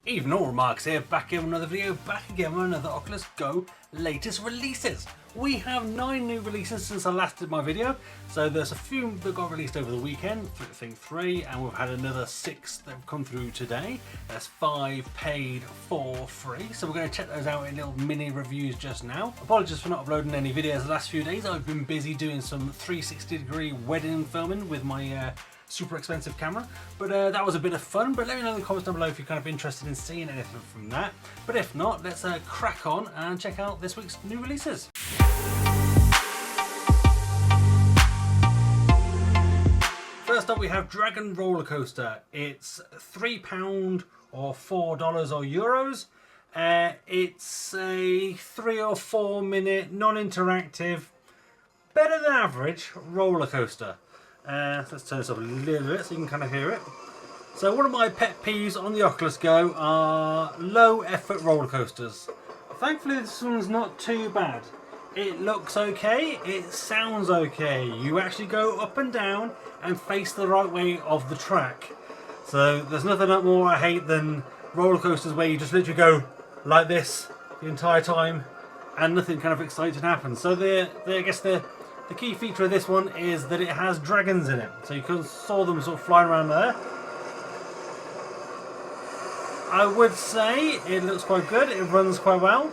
Even all remarks here, back in another video, back again with another Oculus Go latest releases. We have 9 new releases since I last did my video, so there's a few that got released over the weekend, I think 3, and we've had another 6 that have come through today. There's 5 paid, 4 free, so we're going to check those out in little mini reviews just now. Apologies for not uploading any videos the last few days. I've been busy doing some 360-degree wedding filming with my super expensive camera, but that was a bit of fun. But let me know in the comments down below if you're kind of interested in seeing anything from that. But if not, let's crack on and check out this week's new releases. First up we have Dragon Roller Coaster. It's £3 or $4 or euros. It's a 3 or 4 minute non-interactive, better than average roller coaster. Let's turn this up a little bit so you can kind of hear it. So one of my pet peeves on the Oculus Go are low effort roller coasters. Thankfully this one's not too bad. It looks okay, it sounds okay. You actually go up and down and face the right way of the track. So there's nothing more I hate than roller coasters where you just literally go like this the entire time and nothing kind of exciting happens. So I guess the key feature of this one is that it has dragons in it. So you can saw them sort of flying around there. I would say it looks quite good, it runs quite well.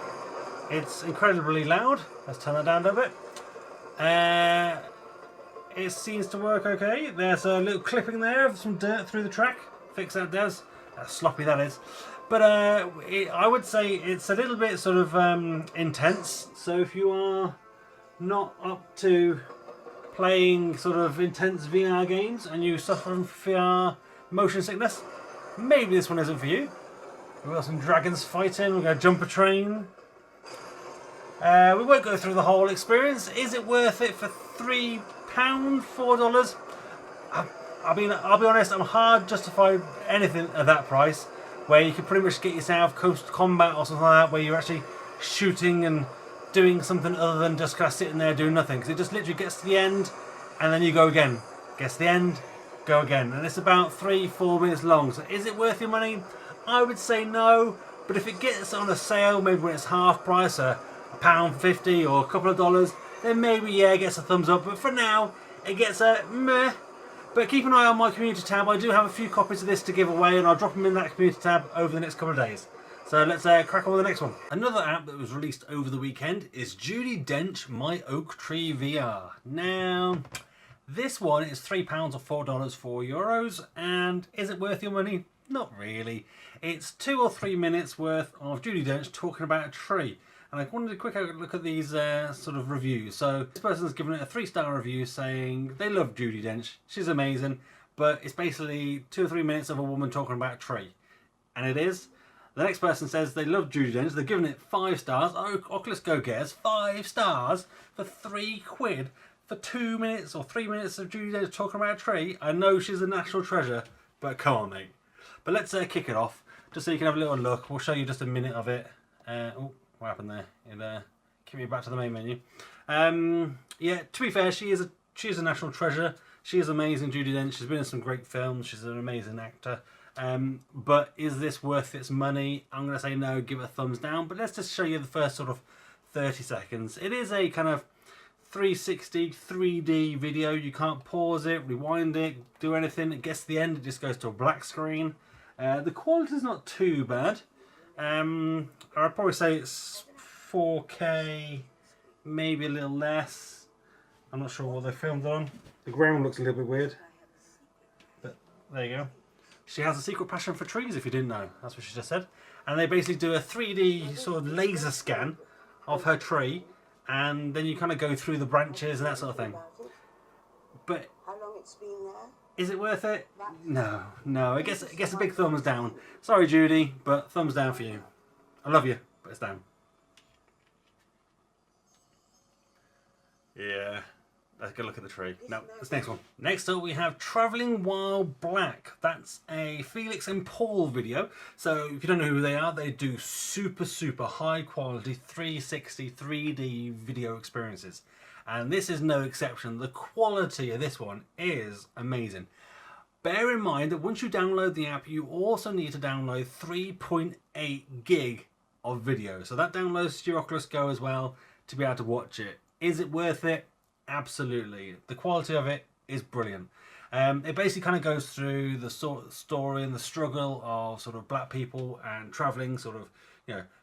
It's incredibly loud. Let's turn that down a little bit. It seems to work okay. There's a little clipping there of some dirt through the track. Fix that, Des. Sloppy that is. But I would say it's a little bit sort of intense. So if you are not up to playing sort of intense VR games and you suffer from VR motion sickness, maybe this one isn't for you. We've got some dragons fighting, we're going to jump a train. We won't go through the whole experience. Is it worth it for £3, $4? I mean, I'll be honest, I'm hard justified anything at that price, where you can pretty much get yourself Coast Combat or something like that, where you're actually shooting and doing something other than just kind of sitting there doing nothing, because it just literally gets to the end and then you go again, gets to the end, go again, and it's about 3-4 minutes long. So is it worth your money? I would say no, but if it gets on a sale, maybe when it's half price, £1.50 or a couple of dollars, then maybe yeah, it gets a thumbs up. But for now, it gets a meh. But keep an eye on my community tab. I do have a few copies of this to give away, and I'll drop them in that community tab over the next couple of days. So let's crack on with the next one. Another app that was released over the weekend is Judi, Dench, My Oak Tree VR. Now, this one is £3 or $4 4 euros, and is it worth your money? Not really. It's 2 or 3 minutes worth of Judi Dench talking about a tree. And I wanted to quick look at these sort of reviews. So this person's given it a 3-star review saying they love Judi Dench, she's amazing, but it's basically 2 or 3 minutes of a woman talking about a tree. And it is. The next person says they love Judi Dench, they're giving it 5 stars. Oh, Oculus Go gets 5 stars for £3 for 2 minutes or 3 minutes of Judi Dench talking about a tree. I know she's a national treasure, but come on, mate. But let's kick it off, just so you can have a little look. We'll show you just a minute of it. Oh, what happened there? It kicked me back to the main menu. Yeah, to be fair, she is a national treasure. She is amazing, Judi Dench. She's been in some great films. She's an amazing actor. But is this worth its money? I'm going to say no, give it a thumbs down. But let's just show you the first sort of 30 seconds. It is a kind of 360 3D video. You can't pause it, rewind it, do anything. It gets to the end, it just goes to a black screen. The quality's not too bad. I'd probably say it's 4K, maybe a little less. I'm not sure what they filmed on. The ground looks a little bit weird. But there you go. She has a secret passion for trees, if you didn't know. That's what she just said. And they basically do a 3D sort of laser scan of her tree, and then you kind of go through the branches and that sort of thing. But how long it's been there? Is it worth it? No, no. It gets a big thumbs down. Sorry, Judi, but thumbs down for you. I love you, but it's down. Yeah. Let's go look at the tree. No, this next one. Next up we have Travelling While Black. That's a Felix and Paul video. So if you don't know who they are, they do super high quality 360 3D video experiences. And this is no exception. The quality of this one is amazing. Bear in mind that once you download the app, you also need to download 3.8 gig of video. So that downloads to your Oculus Go as well to be able to watch it. Is it worth it? Absolutely. The quality of it is brilliant. It basically kind of goes through the sort of story and the struggle of sort of black people and travelling sort of,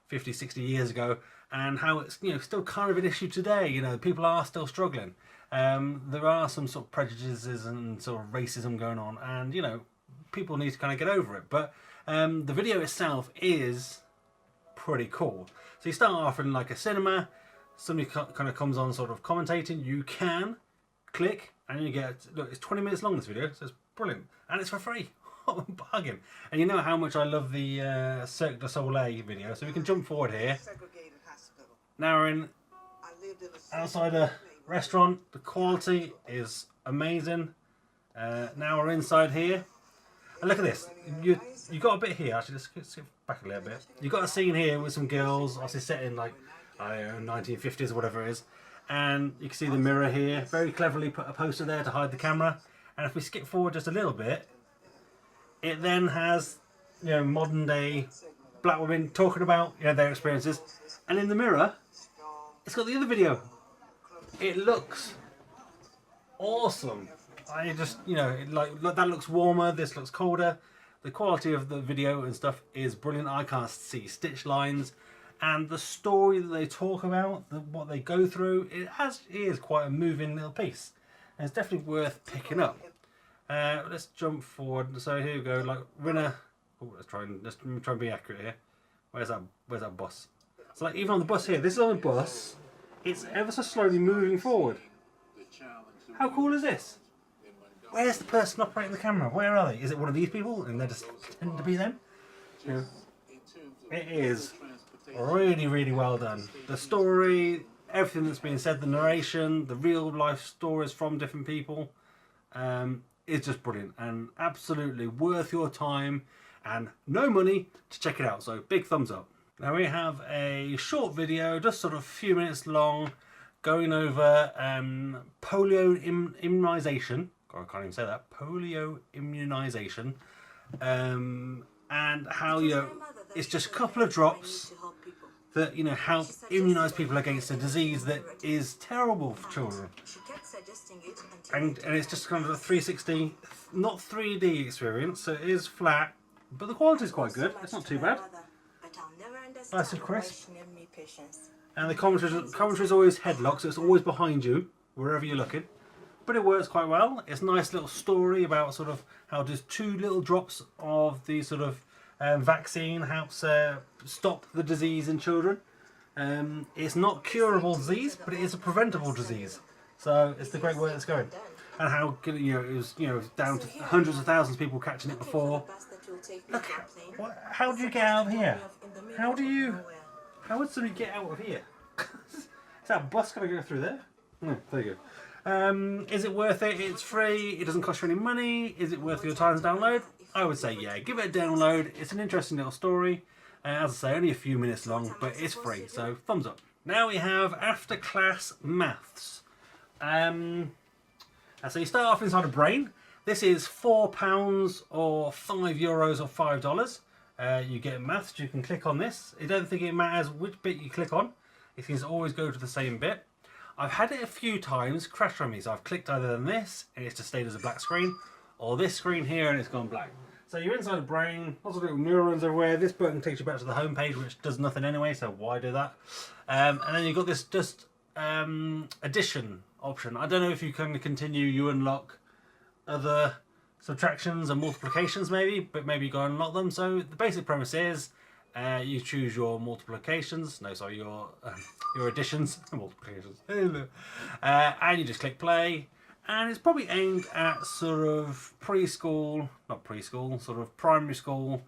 50, 60 years ago, and how it's, still kind of an issue today. People are still struggling. There are some sort of prejudices and sort of racism going on, and people need to kind of get over it. But the video itself is pretty cool. So you start off in like a cinema, somebody kind of comes on sort of commentating. You can click and you get, look, it's 20 minutes long, this video, so it's brilliant, and it's for free. Bargain. And you know how much I love the Cirque du Soleil video, so we can jump forward here. Now we're in outside a restaurant. The quality is amazing. Now we're inside here, and look at this. You got a bit here. Actually, let's skip back a little bit. You got a scene here with some girls, obviously set in like, I don't know, 1950s or whatever it is, and you can see the mirror here. Very cleverly put a poster there to hide the camera. And if we skip forward just a little bit, it then has, modern day black women talking about, their experiences, and in the mirror, it's got the other video. It looks awesome. I just, like that looks warmer. This looks colder. The quality of the video and stuff is brilliant. I can't see stitch lines, and the story that they talk about, what they go through, it is quite a moving little piece, and it's definitely worth picking up. Let's jump forward. So here we go. Like Rinna. Let's try and be accurate here. Where's that bus? So like even on the bus here, this is on the bus. It's ever so slowly moving forward. How cool is this? Where's the person operating the camera? Where are they? Is it one of these people and they just pretend to be them? It is really, really well done. The story, everything that's being said, the narration, the real life stories from different people. Is just brilliant and absolutely worth your time, and no money to check it out, so big thumbs up. Now we have a short video, just sort of a few minutes long, going over polio immunisation. God, I can't even say that. Polio immunisation, and how it's just a couple of drops that help immunise people against a disease that is terrible for children. And it's just kind of a 360, not 3D experience, so it is flat, but the quality is quite good. It's not too bad. Nice and crisp. And the commentary is always headlock, so it's always behind you, wherever you're looking. But it works quite well. It's a nice little story about sort of how just 2 little drops of the sort of vaccine helps stop the disease in children. It's not curable disease, but it is a preventable disease. So it's the great way it's going, and how it was down to hundreds of thousands of people catching it before. Look, how do you get out of here? How would somebody get out of here? Is that bus gonna go through there? No, there you go. Is it worth it? It's free. It doesn't cost you any money. Is it worth your time to download? I would say yeah. Give it a download. It's an interesting little story. As I say, only a few minutes long, but it's free. So thumbs up. Now we have After Class Maths. So you start off inside a brain. This is £4 or €5 or $5. You get maths. You can click on this. I don't think it matters which bit you click on. It seems to always go to the same bit. I've had it a few times crash on me, so I've clicked either on this and it's just stayed as a black screen, or this screen here and it's gone black. So you're inside the brain, lots of little neurons everywhere. This button takes you back to the home page, which does nothing anyway, so why do that? And then you've got this just addition option. I don't know if you can continue, you unlock other subtractions and multiplications maybe, but maybe you go and unlock them. So the basic premise is you choose your multiplications, your additions, multiplications, and you just click play, and it's probably aimed at sort of sort of primary school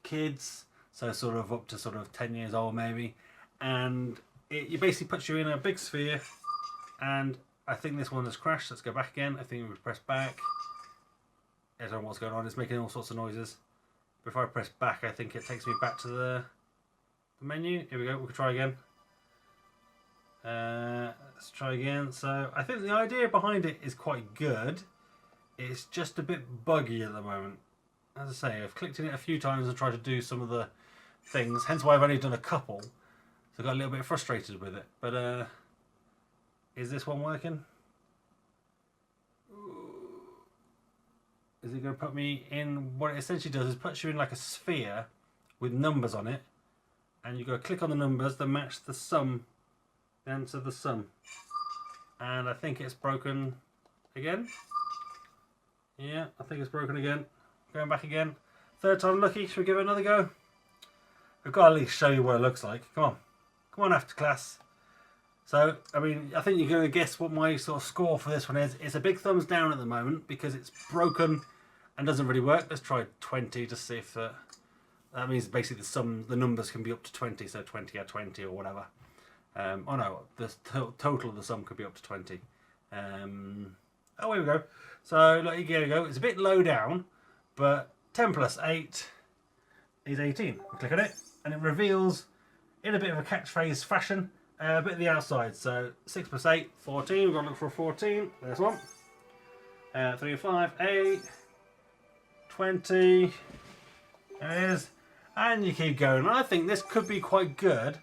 kids, so sort of up to sort of 10 years old maybe, and it basically puts you in a big sphere. And I think this one has crashed. Let's go back again. I think we press back. I don't know what's going on. It's making all sorts of noises. But if I press back, I think it takes me back to the menu. Here we go. We can try again. Let's try again. So I think the idea behind it is quite good. it's just a bit buggy at the moment. As I say, I've clicked in it a few times and tried to do some of the things, hence why I've only done a couple. So I got a little bit frustrated with it. But is this one working? Is it going to put me in? What it essentially does is puts you in like a sphere with numbers on it, and you go click on the numbers that match the sum, the answer the sum. And I think it's broken again. Yeah, I think it's broken again. Going back again. Third time lucky. Should we give it another go? I've got to at least show you what it looks like. Come on. Come on after class. So, I mean, I think you're going to guess what my sort of score for this one is. It's a big thumbs down at the moment because it's broken and doesn't really work. Let's try 20 to see if that means basically the numbers can be up to 20. So 20 out of 20 or whatever. Oh no, the total of the sum could be up to 20. Oh, here we go. So, look, here we go. It's a bit low down, but 10 plus 8 is 18. We click on it, and it reveals, in a bit of a catchphrase fashion, a bit of the outside. So, 6 plus 8, 14. We've got to look for a 14. There's one. 3 and 5, 8. 20. There it is. And you keep going. And I think this could be quite good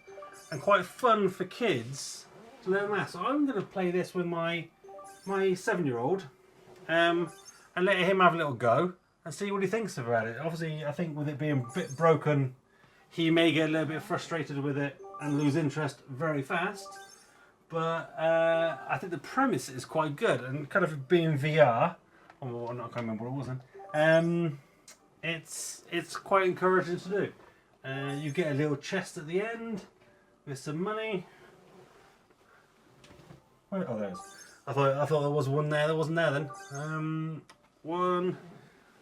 and quite fun for kids to learn maths. So I'm going to play this with my 7-year-old and let him have a little go and see what he thinks about it. Obviously, I think with it being a bit broken, he may get a little bit frustrated with it and lose interest very fast. But I think the premise is quite good, and kind of being VR, or I can't remember what it wasn't. It's quite encouraging to do. You get a little chest at the end with some money. Where, oh, there it is. I thought there was one there. There wasn't there then. One.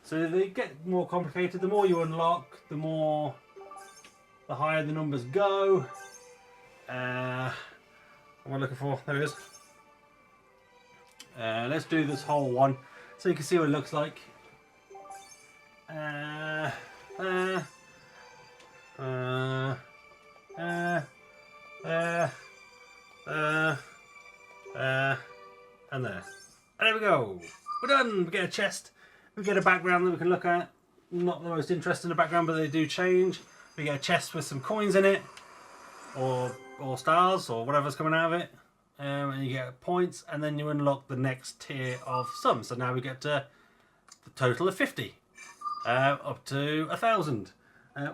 So they get more complicated. The more you unlock, the higher the numbers go. What am I looking for? There it is. Let's do this whole one so you can see what it looks like. And there. And there we go. We're done. We get a chest. We get a background that we can look at. Not the most interesting background, but they do change. We get a chest with some coins in it, or stars, or whatever's coming out of it. And you get points, and then you unlock the next tier of sums. So now we get to the total of 50, up to 1,000.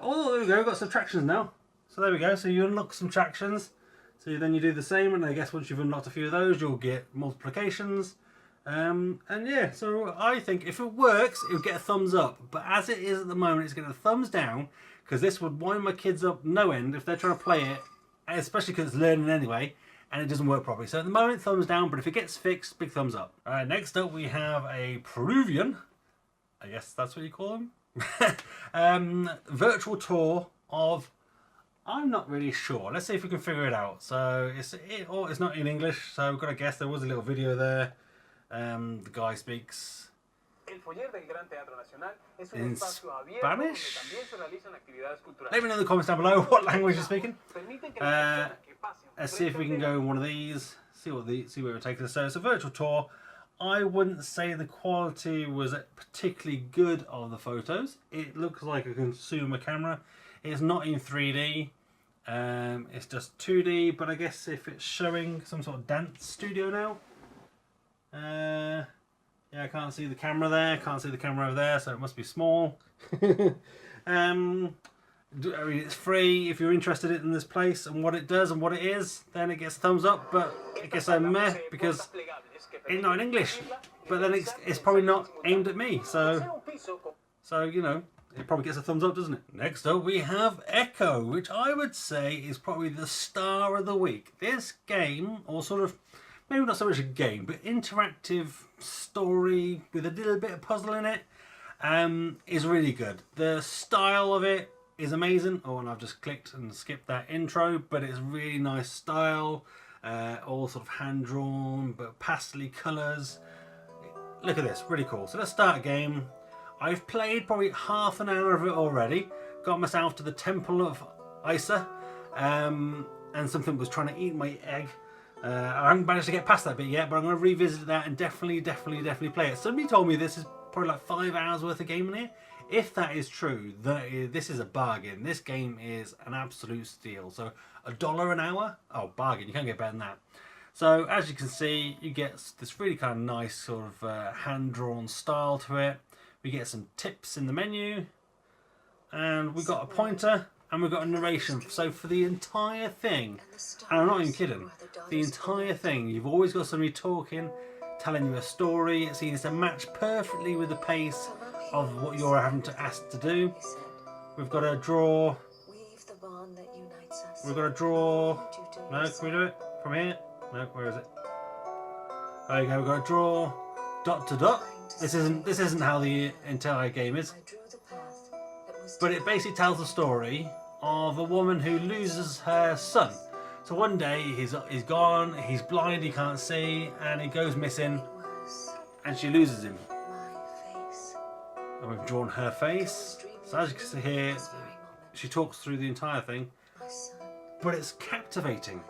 Oh, there we go. We've got subtractions now. So there we go. So you unlock subtractions. So then you do the same, and I guess once you've unlocked a few of those, you'll get multiplications. And yeah, so I think if it works, it'll get a thumbs up. But as it is at the moment, it's getting a thumbs down, because this would wind my kids up no end if they're trying to play it, especially because it's learning anyway, and it doesn't work properly. So at the moment, thumbs down, but if it gets fixed, big thumbs up. Alright, next up we have a Peruvian, I guess that's what you call them, virtual tour of, I'm not really sure. Let's see if we can figure it out. So it's not in English, so we've got to guess. There was a little video there. The guy speaks in Spanish. Let me know in the comments down below what language you're speaking. Let's see if we can go in one of these. See where it takes us. So it's a virtual tour. I wouldn't say the quality was particularly good of the photos. It looks like a consumer camera. It's not in 3D. It's just 2D. But I guess if it's showing some sort of dance studio now. Yeah, I can't see the camera there. Can't see the camera over there, so it must be small. I mean, it's free. If you're interested in this place and what it does and what it is, then it gets a thumbs up. But it gets a meh because it's not in English. But then it's probably not aimed at me. So you know, it probably gets a thumbs up, doesn't it? Next up, we have EQQO, which I would say is probably the star of the week. This game, or sort of, maybe not so much a game, but interactive story with a little bit of puzzle in it, is really good. The style of it is amazing. Oh, and I've just clicked and skipped that intro, but it's really nice style. All sort of hand-drawn, but pastel colours. Look at this, really cool. So let's start a game. I've played probably half an hour of it already. Got myself to the Temple of Isa, and something was trying to eat my egg. I haven't managed to get past that bit yet, but I'm going to revisit that and definitely play it. Somebody told me this is probably like 5 hours worth of game in here. If that is true, this is a bargain. This game is an absolute steal. So $1 an hour? Oh, bargain. You can't get better than that. So as you can see, you get this really kind of nice sort of hand-drawn style to it. We get some tips in the menu. And we've got a pointer. And we've got a narration. So for the entire thing, and I'm not even kidding, the entire thing, you've always got somebody talking, telling you a story. It seems to match perfectly with the pace of what you're having to ask to do. We've got to draw. We've got to draw. No, can we do it from here? No, where is it? There you go. We've got to draw dot to dot. This isn't how the entire game is. But it basically tells the story of a woman who loses her son. So one day he's gone, he's blind, he can't see, and he goes missing, and she loses him. And we've drawn her face. So as you can see here, she talks through the entire thing, but it's captivating.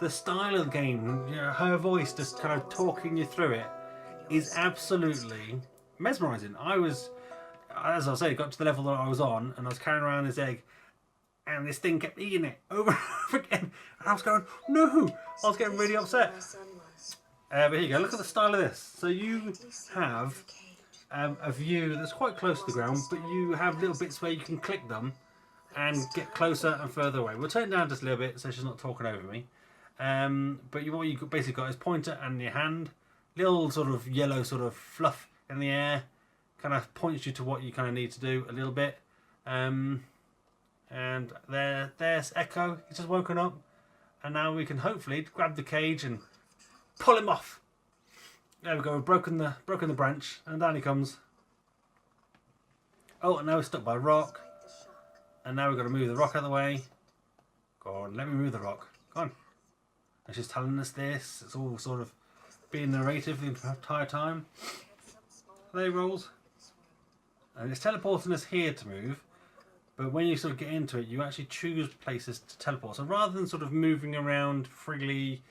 The style of the game, you know, her voice just kind of talking you through it, is absolutely mesmerising. As I say, got to the level that I was on, and I was carrying around this egg, and this thing kept eating it over and over again, and I was going, no! I was getting really upset. But here you go, look at the style of this. So you have a view that's quite close to the ground, but you have little bits where you can click them and get closer and further away. We'll turn it down just a little bit so she's not talking over me. But what you basically got is pointer and your hand, little sort of yellow sort of fluff in the air, kind of points you to what you kind of need to do a little bit. And there's Echo. He's just woken up, and now we can hopefully grab the cage and pull him off. There we go. We've broken the branch, and down he comes. Oh, and now we're stuck by a rock, and now we've got to move the rock out of the way. Go on, let me move the rock. Go on. And she's telling us this. It's all sort of being narrative the entire time. Play rolls. And it's teleporting us here to move, but when you sort of get into it, you actually choose places to teleport. So rather than sort of moving around freely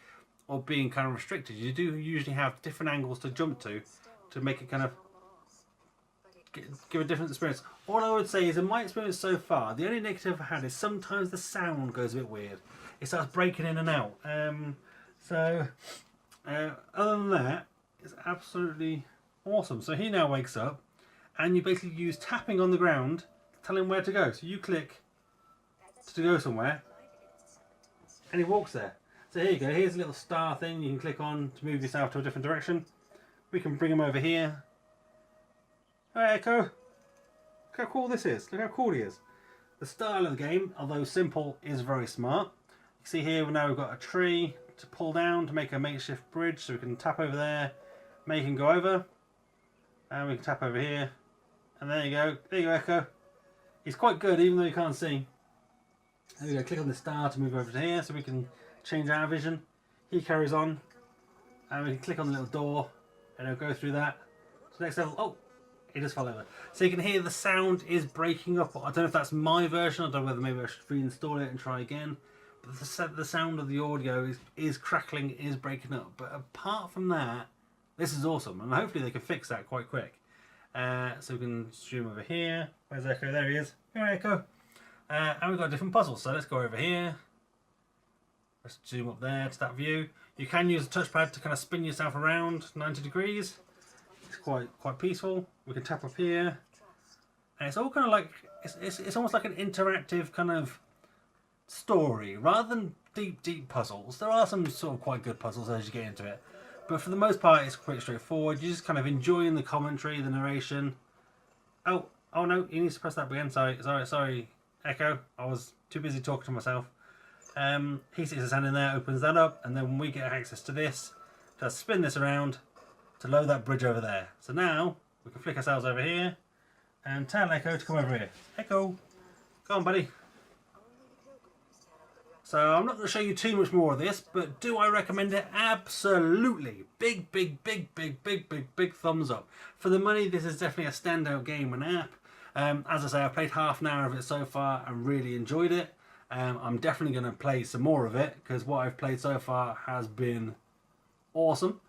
or being kind of restricted, you do usually have different angles to jump to make it kind of give a different experience. All I would say is, in my experience so far, the only negative I've had is sometimes the sound goes a bit weird. It starts breaking in and out. Other than that, it's absolutely awesome. So he now wakes up, and you basically use tapping on the ground to tell him where to go. So you click to go somewhere, and he walks there. So here you go. Here's a little star thing you can click on to move yourself to a different direction. We can bring him over here. Hey Echo! Look how cool this is. Look how cool he is. The style of the game, although simple, is very smart. You can see here now we've got a tree to pull down to make a makeshift bridge, so we can tap over there, make him go over, and we can tap over here. And there you go. There you go, Echo. He's quite good, even though you can't see. There we go. Click on the star to move over to here, so we can change our vision. He carries on, and we can click on the little door, and it'll go through that. So next level. Oh, he just fell over. So you can hear the sound is breaking up. I don't know if that's my version. I don't know whether maybe I should reinstall it and try again. But the sound of the audio is crackling, is breaking up. But apart from that, this is awesome, and hopefully they can fix that quite quick. So we can zoom over here. Where's Echo? There he is. Here, Echo. And we've got different puzzles. So let's go over here. Let's zoom up there to that view. You can use the touchpad to kind of spin yourself around 90 degrees. It's quite peaceful. We can tap up here, and it's all kind of like it's almost like an interactive kind of story rather than deep puzzles. There are some sort of quite good puzzles as you get into it. But for the most part, it's pretty straightforward. You're just kind of enjoying the commentary, the narration. Oh no, he needs to press that again. Sorry, Echo. I was too busy talking to myself. He sticks his hand in there, opens that up, and then when we get access to this, just spin this around to load that bridge over there. So now we can flick ourselves over here and tell Echo to come over here. Echo, go on, buddy. So I'm not going to show you too much more of this, but do I recommend it? Absolutely. Big thumbs up. For the money, this is definitely a standout game and app. As I say, I've played half an hour of it so far and really enjoyed it. I'm definitely going to play some more of it because what I've played so far has been awesome.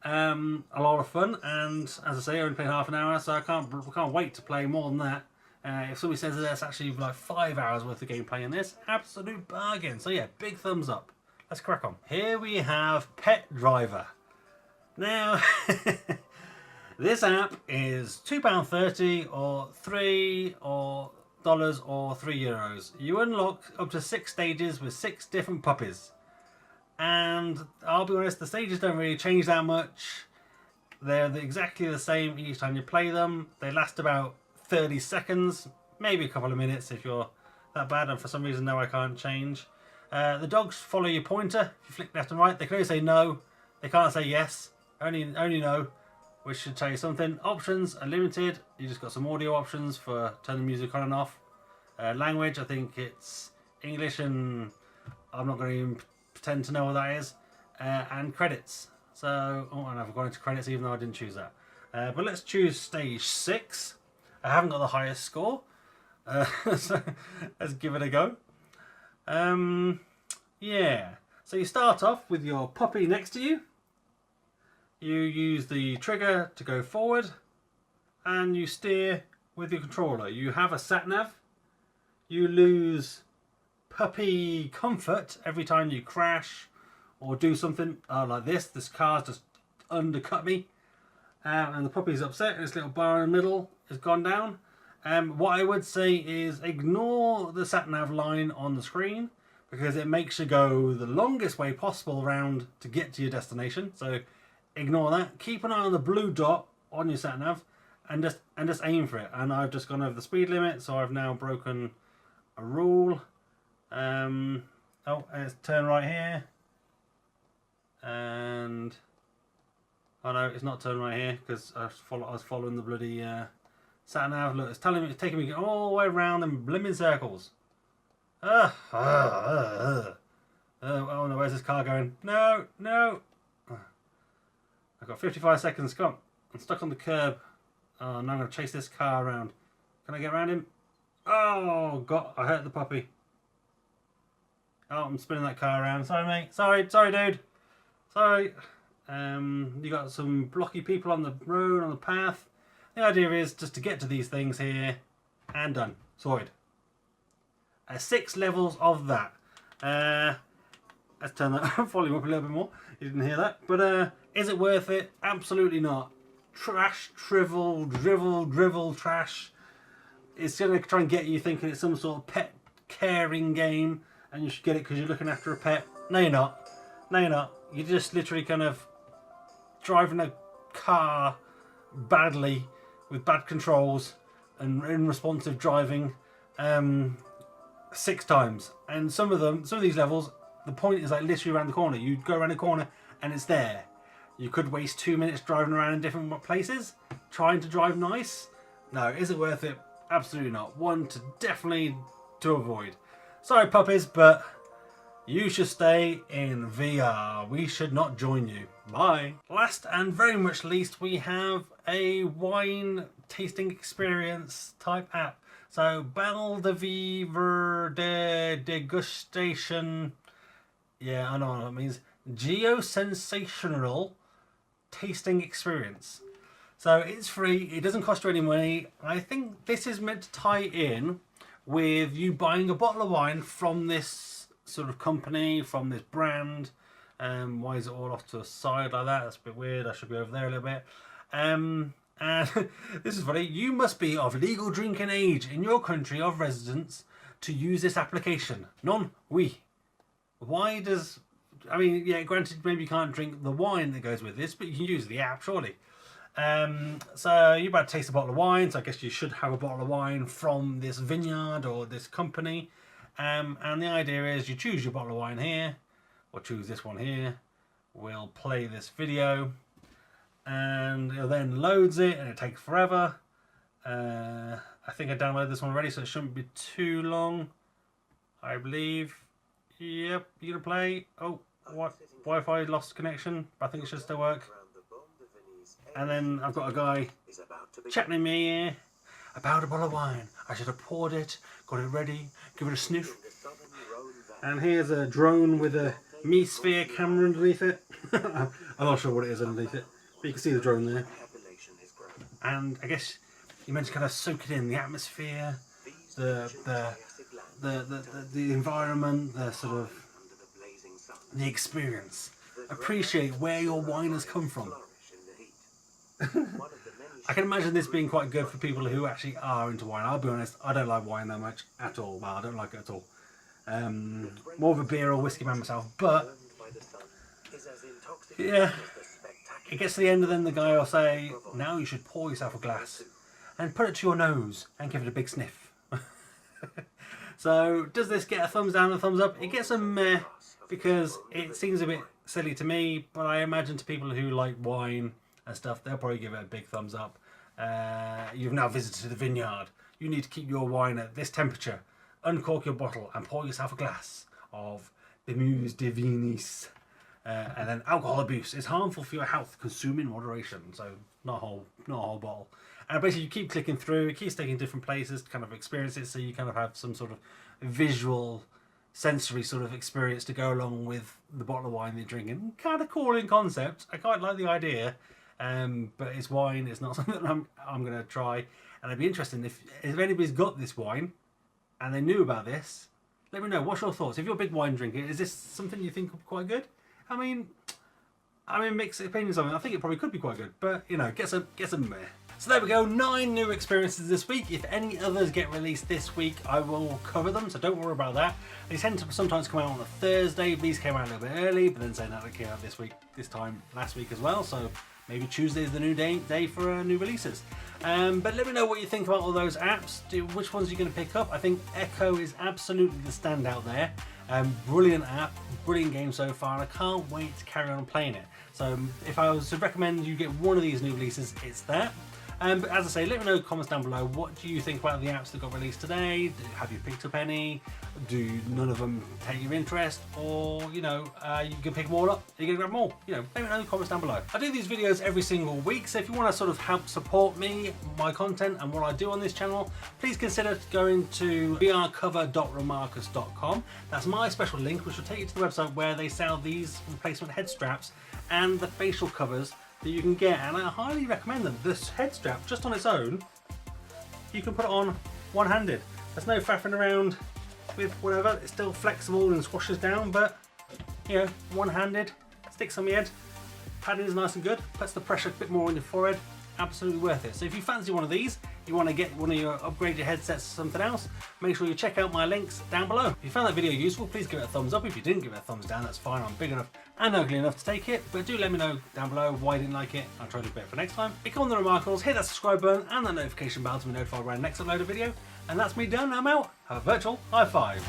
A lot of fun, and as I say, I only played half an hour, so I can't wait to play more than that. If somebody says that that's actually like 5 hours worth of gameplay in this, absolute bargain. So yeah, big thumbs up. Let's crack on. Here we have PetDrivr. Now, this app is £2.30 or $3 or €3. You unlock up to 6 stages with 6 different puppies. And I'll be honest, the stages don't really change that much. They're exactly the same each time you play them. They last about 30 seconds, maybe a couple of minutes if you're that bad, and for some reason now I can't change. The dogs follow your pointer. If you flick left and right, they can only say no. They can't say yes. Only no, which should tell you something. Options are limited. You just got some audio options for turning music on and off. Language, I think it's English, and I'm not going to even pretend to know what that is. And credits. So, and I've gone into credits even though I didn't choose that. But let's choose stage 6. I haven't got the highest score. So let's give it a go. Yeah. So you start off with your puppy next to you. You use the trigger to go forward. And you steer with your controller. You have a sat-nav. You lose puppy comfort every time you crash or do something like this. This car's just undercut me. And the puppy's upset, and this little bar in the middle has gone down. What I would say is ignore the sat-nav line on the screen because it makes you go the longest way possible around to get to your destination. So ignore that. Keep an eye on the blue dot on your sat-nav and just aim for it. And I've just gone over the speed limit, so I've now broken a rule. Let's turn right here. And oh no, it's not turn right here because I was following the bloody sat nav. Look, it's taking me all the way around in blimmin' circles. Oh no, where's this car going? No. I've got 55 seconds. Come on, I'm stuck on the curb. Oh, now I'm gonna chase this car around. Can I get around him? Oh God, I hurt the puppy. Oh, I'm spinning that car around. Sorry, mate. Sorry, dude. Sorry. You got some blocky people on the road, on the path. The idea is just to get to these things here, and done. Sorted. 6 levels of that. Let's turn that volume up a little bit more. You didn't hear that. But is it worth it? Absolutely not. Trash, drivel, trash. It's going to try and get you thinking it's some sort of pet caring game, and you should get it because you're looking after a pet. No, you're not. You're just literally kind of driving a car badly with bad controls and unresponsive driving 6 times. And some of these levels, the point is like literally around the corner. You go around the corner and it's there. You could waste 2 minutes driving around in different places trying to drive nice. No, is it worth it? Absolutely not. One to definitely to avoid. Sorry puppies, but you should stay in VR. We should not join you. Bye. Last and very much least, we have a wine tasting experience type app. So Belvedere de Degustation. Yeah, I know what that means. Geosensational tasting experience. So it's free. It doesn't cost you any money. I think this is meant to tie in with you buying a bottle of wine from this sort of company, from this brand. Why is it all off to a side like that? That's a bit weird. I should be over there a little bit. And this is funny. You must be of legal drinking age in your country of residence to use this application. Non oui. Why does... I mean, yeah, granted, maybe you can't drink the wine that goes with this, but you can use the app, surely. So you're about to taste a bottle of wine, so I guess you should have a bottle of wine from this vineyard or this company. And the idea is you choose your bottle of wine here, or choose this one here. We'll play this video, and it then loads it, and it takes forever. I think I downloaded this one already, so it shouldn't be too long, I believe. Yep, you're gonna play. Oh, what? Wi-Fi lost connection, but I think it should still work. And then I've got a guy chatting me here. about a bottle of wine. I should have poured it, got it ready, give it a sniff. And here's a drone with a me-sphere camera underneath it. I'm not sure what it is underneath it, but you can see the drone there. And I guess you're meant to kind of soak it in, the atmosphere, the environment, the sort of the experience. Appreciate where your wine has come from. I can imagine this being quite good for people who actually are into wine. I'll be honest, I don't like wine that much at all. Well, I don't like it at all. More of a beer or whiskey man myself, but yeah, it gets to the end and then the guy will say, now you should pour yourself a glass and put it to your nose and give it a big sniff. So does this get a thumbs down and a thumbs up? It gets a meh because it seems a bit silly to me, but I imagine to people who like wine and stuff, they'll probably give it a big thumbs up. You've now visited the vineyard. You need to keep your wine at this temperature. Uncork your bottle and pour yourself a glass of Belvedere de Venise. And then alcohol abuse is harmful for your health. Consume in moderation. So not a whole bottle. And basically you keep clicking through, it keeps taking different places to kind of experience it, so you kind of have some sort of visual, sensory sort of experience to go along with the bottle of wine that you're drinking. Kind of cool in concept. I quite like the idea. But it's wine, it's not something that I'm going to try. And it'd be interesting if anybody's got this wine and they knew about this, let me know. What's your thoughts? If you're a big wine drinker, is this something you think quite good? I mean mixed opinions on it. I think it probably could be quite good, but you know, get some meh. So there we go, 9 new experiences this week. If any others get released this week, I will cover them, so don't worry about that. They tend to sometimes come out on a Thursday. These came out a little bit early, but then saying that they came out this time last week as well, so maybe Tuesday is the new day for new releases. But let me know what you think about all those apps. Which ones are you going to pick up? I think Echo is absolutely the standout there. Brilliant app, brilliant game so far, and I can't wait to carry on playing it. So if I was to recommend you get one of these new releases, it's that. But as I say, let me know in the comments down below, what do you think about the apps that got released today? Have you picked up any? Do none of them take your interest? Or, you know, you can pick them all up, you can grab them all. You know, let me know in the comments down below. I do these videos every single week, so if you want to sort of help support me, my content, and what I do on this channel, please consider going to vrcover.remarcus.com. That's my special link, which will take you to the website where they sell these replacement head straps and the facial covers that you can get, and I highly recommend them. This head strap, just on its own, you can put it on one-handed. There's no faffing around with whatever. It's still flexible and squashes down, but you know, one-handed, sticks on the head. Padding is nice and good, puts the pressure a bit more on your forehead. Absolutely worth it. So if you fancy one of these, you want to get one of your upgraded headsets or something else, make sure you check out my links down below. If you found that video useful, please give it a thumbs up. If you didn't give it a thumbs down, that's fine. I'm big enough and ugly enough to take it, but do let me know down below why you didn't like it. I'll try to do better for next time. Become the Remarkables, hit that subscribe button and that notification bell to be notified when I next upload a video. And that's me done. I'm out. Have a virtual high five.